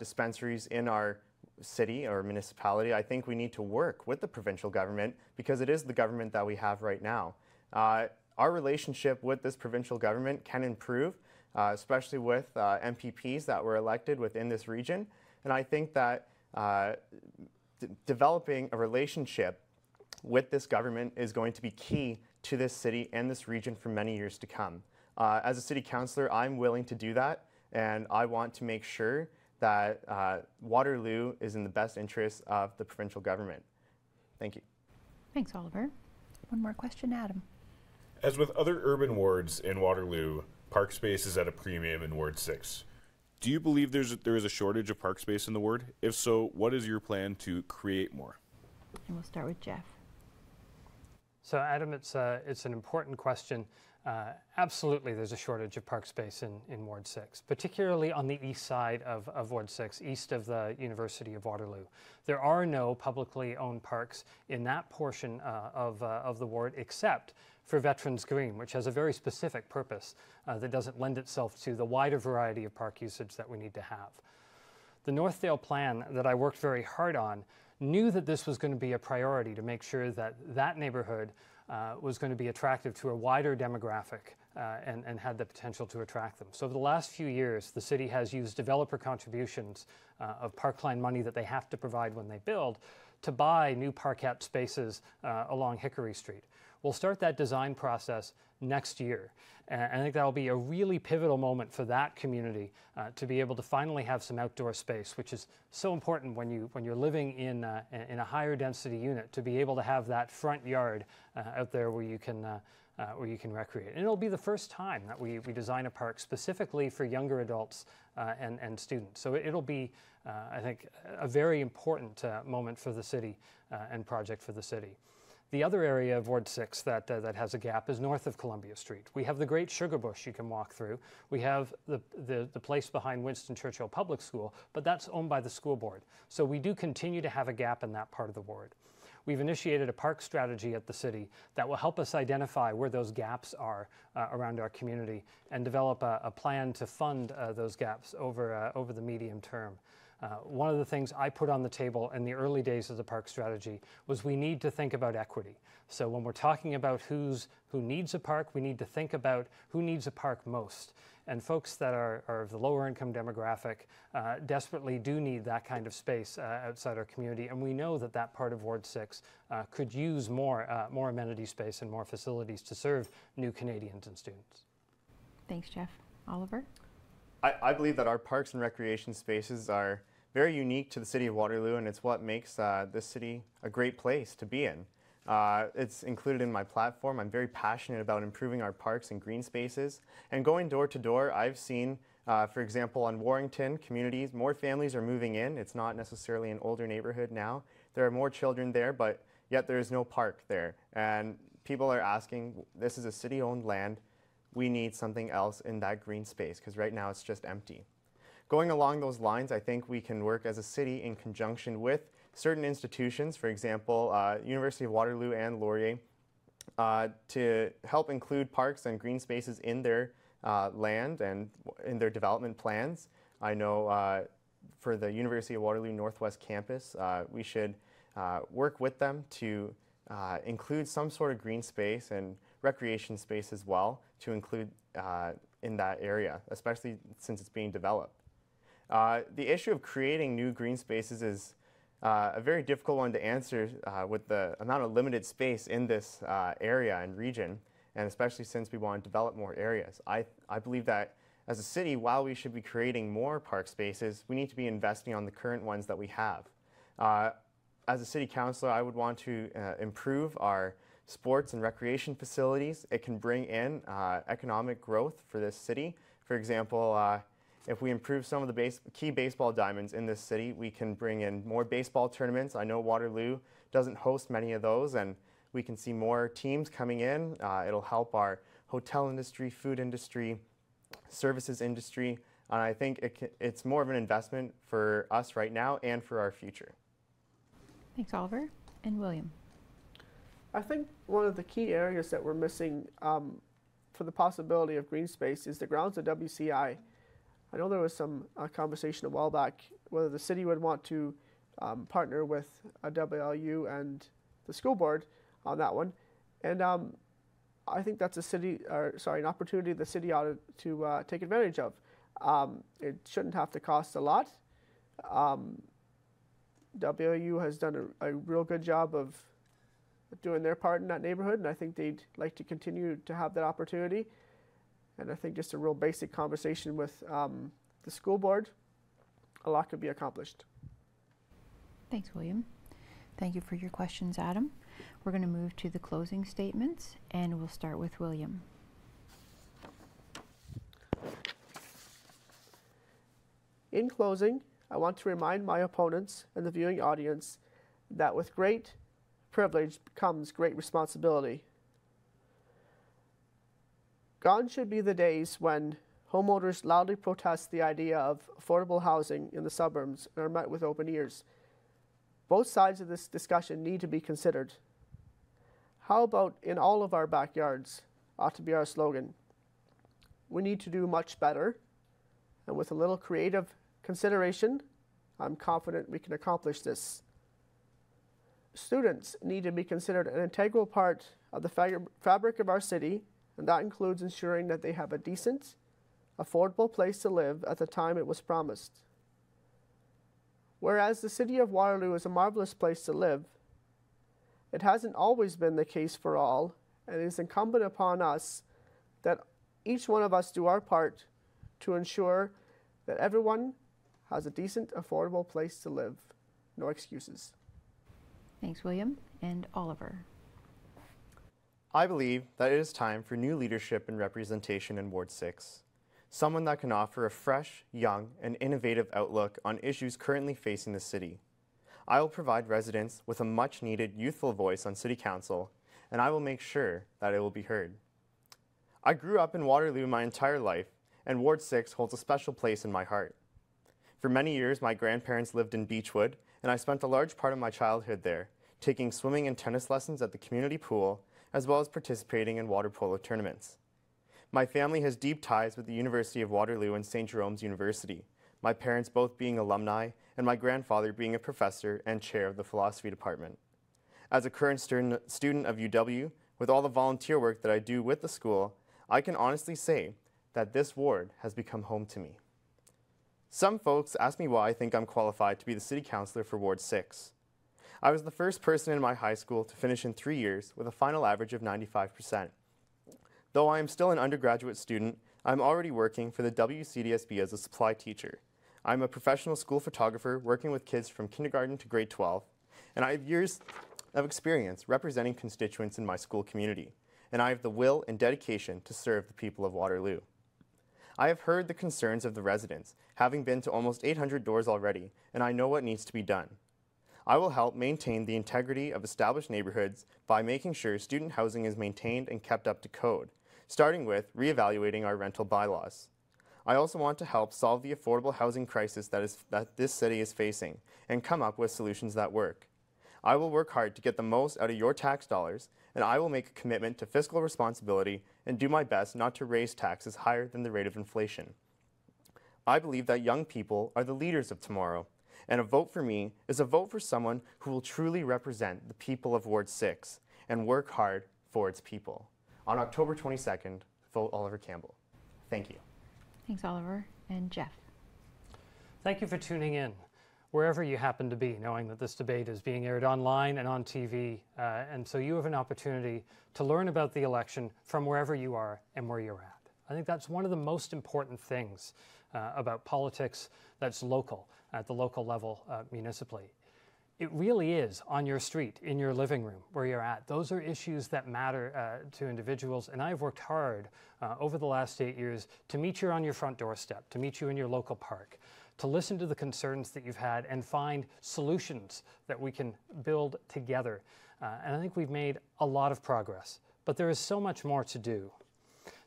dispensaries in our city or municipality, I think we need to work with the provincial government, because it is the government that we have right now. Our relationship with this provincial government can improve, especially with MPPs that were elected within this region. And I think that developing a relationship with this government is going to be key to this city and this region for many years to come. As a city councillor, I'm willing to do that, and I want to make sure that Waterloo is in the best interest of the provincial government. Thank you. Thanks, Oliver. One more question, Adam. As with other urban wards in Waterloo, park space is at a premium in Ward 6. Do you believe there is a shortage of park space in the ward? If so, what is your plan to create more? And we'll start with Jeff. So Adam, it's an important question. Absolutely, there's a shortage of park space in Ward 6, particularly on the east side of Ward 6, east of the University of Waterloo. There are no publicly owned parks in that portion of the ward, except for Veterans Green, which has a very specific purpose that doesn't lend itself to the wider variety of park usage that we need to have. The Northdale plan that I worked very hard on knew that this was going to be a priority to make sure that that neighborhood was going to be attractive to a wider demographic and had the potential to attract them. So over the last few years, the city has used developer contributions of parkline money that they have to provide when they build to buy new parkette spaces along Hickory Street. We'll start that design process next year. And I think that'll be a really pivotal moment for that community to be able to finally have some outdoor space, which is so important when you're living in a higher density unit, to be able to have that front yard out there where you can recreate. And it'll be the first time that we design a park specifically for younger adults and students. So it'll be, I think, a very important moment for the city and project for the city. The other area of Ward 6 that has a gap is north of Columbia Street. We have the Great Sugar Bush you can walk through. We have the place behind Winston Churchill Public School, but that's owned by the school board. So we do continue to have a gap in that part of the ward. We've initiated a park strategy at the city that will help us identify where those gaps are around our community and develop a plan to fund those gaps over the medium term. One of the things I put on the table in the early days of the park strategy was we need to think about equity. So when we're talking about who needs a park, we need to think about who needs a park most. And folks that are of the lower income demographic desperately do need that kind of space outside our community. And we know that that part of Ward 6 could use more amenity space and more facilities to serve new Canadians and students. Thanks, Jeff. Oliver? I believe that our parks and recreation spaces are very unique to the city of Waterloo, and it's what makes this city a great place to be in. It's included in my platform. I'm very passionate about improving our parks and green spaces. And going door to door, I've seen, for example, on Warrington communities, more families are moving in. It's not necessarily an older neighborhood now. There are more children there, but yet there is no park there. And people are asking, this is a city-owned land. We need something else in that green space, because right now it's just empty. Going along those lines, I think we can work as a city in conjunction with certain institutions, for example, University of Waterloo and Laurier, to help include parks and green spaces in their land and in their development plans. I know for the University of Waterloo Northwest Campus, we should work with them to include some sort of green space and recreation space as well to include in that area, especially since it's being developed. The issue of creating new green spaces is a very difficult one to answer with the amount of limited space in this area and region, and especially since we want to develop more areas. I believe that as a city, while we should be creating more park spaces, we need to be investing on the current ones that we have. As a city councillor, I would want to improve our sports and recreation facilities. It can bring in economic growth for this city. For example, if we improve some of the key baseball diamonds in this city, we can bring in more baseball tournaments. I know Waterloo doesn't host many of those, and we can see more teams coming in. It'll help our hotel industry, food industry, services industry, and I think it's more of an investment for us right now and for our future. Thanks, Oliver. And William? I think one of the key areas that we're missing for the possibility of green space is the grounds of WCI. I know there was some conversation a while back whether the city would want to partner with a WLU and the school board on that one, and I think that's an opportunity the city ought to take advantage of. It shouldn't have to cost a lot. WLU has done a real good job of doing their part in that neighborhood, and I think they'd like to continue to have that opportunity. And I think just a real basic conversation with the school board, a lot could be accomplished. Thanks, William. Thank you for your questions, Adam. We're going to move to the closing statements, and we'll start with William. In closing, I want to remind my opponents and the viewing audience that with great privilege comes great responsibility. Gone should be the days when homeowners loudly protest the idea of affordable housing in the suburbs and are met with open ears. Both sides of this discussion need to be considered. How about in all of our backyards ought to be our slogan. We need to do much better, and with a little creative consideration, I'm confident we can accomplish this. Students need to be considered an integral part of the fabric of our city, and that includes ensuring that they have a decent, affordable place to live at the time it was promised. Whereas the city of Waterloo is a marvelous place to live, it hasn't always been the case for all, and it is incumbent upon us that each one of us do our part to ensure that everyone has a decent, affordable place to live. No excuses. Thanks, William. And Oliver? I believe that it is time for new leadership and representation in Ward 6. Someone that can offer a fresh, young, and innovative outlook on issues currently facing the city. I will provide residents with a much-needed youthful voice on City Council, and I will make sure that it will be heard. I grew up in Waterloo my entire life, and Ward 6 holds a special place in my heart. For many years, my grandparents lived in Beechwood, and I spent a large part of my childhood there, taking swimming and tennis lessons at the community pool, as well as participating in water polo tournaments. My family has deep ties with the University of Waterloo and St. Jerome's University, my parents both being alumni, and my grandfather being a professor and chair of the philosophy department. As a current student of UW, with all the volunteer work that I do with the school, I can honestly say that this ward has become home to me. Some folks ask me why I think I'm qualified to be the city councillor for Ward 6. I was the first person in my high school to finish in 3 years with a final average of 95%. Though I am still an undergraduate student, I'm already working for the WCDSB as a supply teacher. I'm a professional school photographer working with kids from kindergarten to grade 12, and I have years of experience representing constituents in my school community, and I have the will and dedication to serve the people of Waterloo. I have heard the concerns of the residents, having been to almost 800 doors already, and I know what needs to be done. I will help maintain the integrity of established neighborhoods by making sure student housing is maintained and kept up to code, starting with reevaluating our rental bylaws. I also want to help solve the affordable housing crisis that this city is facing and come up with solutions that work. I will work hard to get the most out of your tax dollars, and I will make a commitment to fiscal responsibility and do my best not to raise taxes higher than the rate of inflation. I believe that young people are the leaders of tomorrow, and a vote for me is a vote for someone who will truly represent the people of Ward 6 and work hard for its people. On October 22nd, vote Oliver Campbell. Thank you. Thanks, Oliver. And Jeff. Thank you for tuning in, wherever you happen to be, knowing that this debate is being aired online and on TV, and so you have an opportunity to learn about the election from wherever you are and where you're at. I think that's one of the most important things about politics that's local, at the local level municipally. It really is on your street, in your living room, where you're at. Those are issues that matter to individuals, and I've worked hard over the last 8 years to meet you on your front doorstep, to meet you in your local park, to listen to the concerns that you've had and find solutions that we can build together. And I think we've made a lot of progress, but there is so much more to do.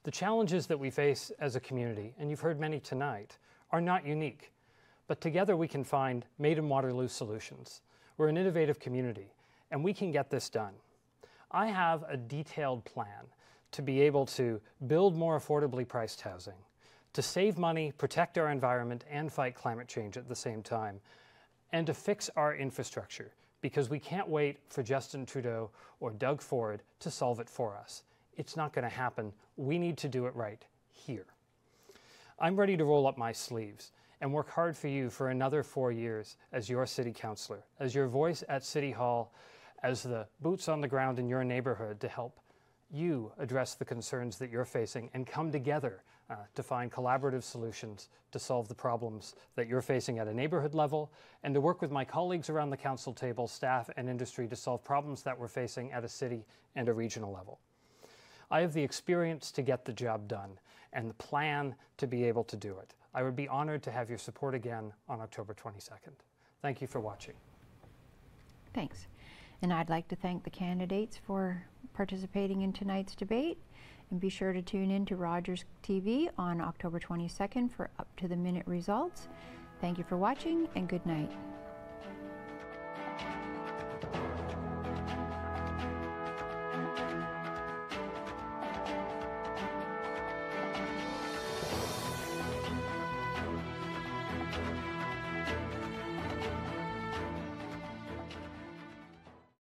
The challenges that we face as a community, and you've heard many tonight, are not unique, but together we can find Made in Waterloo solutions. We're an innovative community, and we can get this done. I have a detailed plan to be able to build more affordably priced housing, to save money, protect our environment, and fight climate change at the same time, and to fix our infrastructure, because we can't wait for Justin Trudeau or Doug Ford to solve it for us. It's not going to happen. We need to do it right here. I'm ready to roll up my sleeves and work hard for you for another 4 years as your city councillor, as your voice at City Hall, as the boots on the ground in your neighborhood to help you address the concerns that you're facing and come together to find collaborative solutions to solve the problems that you're facing at a neighborhood level, and to work with my colleagues around the council table, staff and industry to solve problems that we're facing at a city and a regional level. I have the experience to get the job done and the plan to be able to do it. I would be honored to have your support again on October 22nd. Thank you for watching. Thanks. And I'd like to thank the candidates for participating in tonight's debate. And be sure to tune in to Rogers TV on October 22nd for up-to-the-minute results. Thank you for watching, and good night.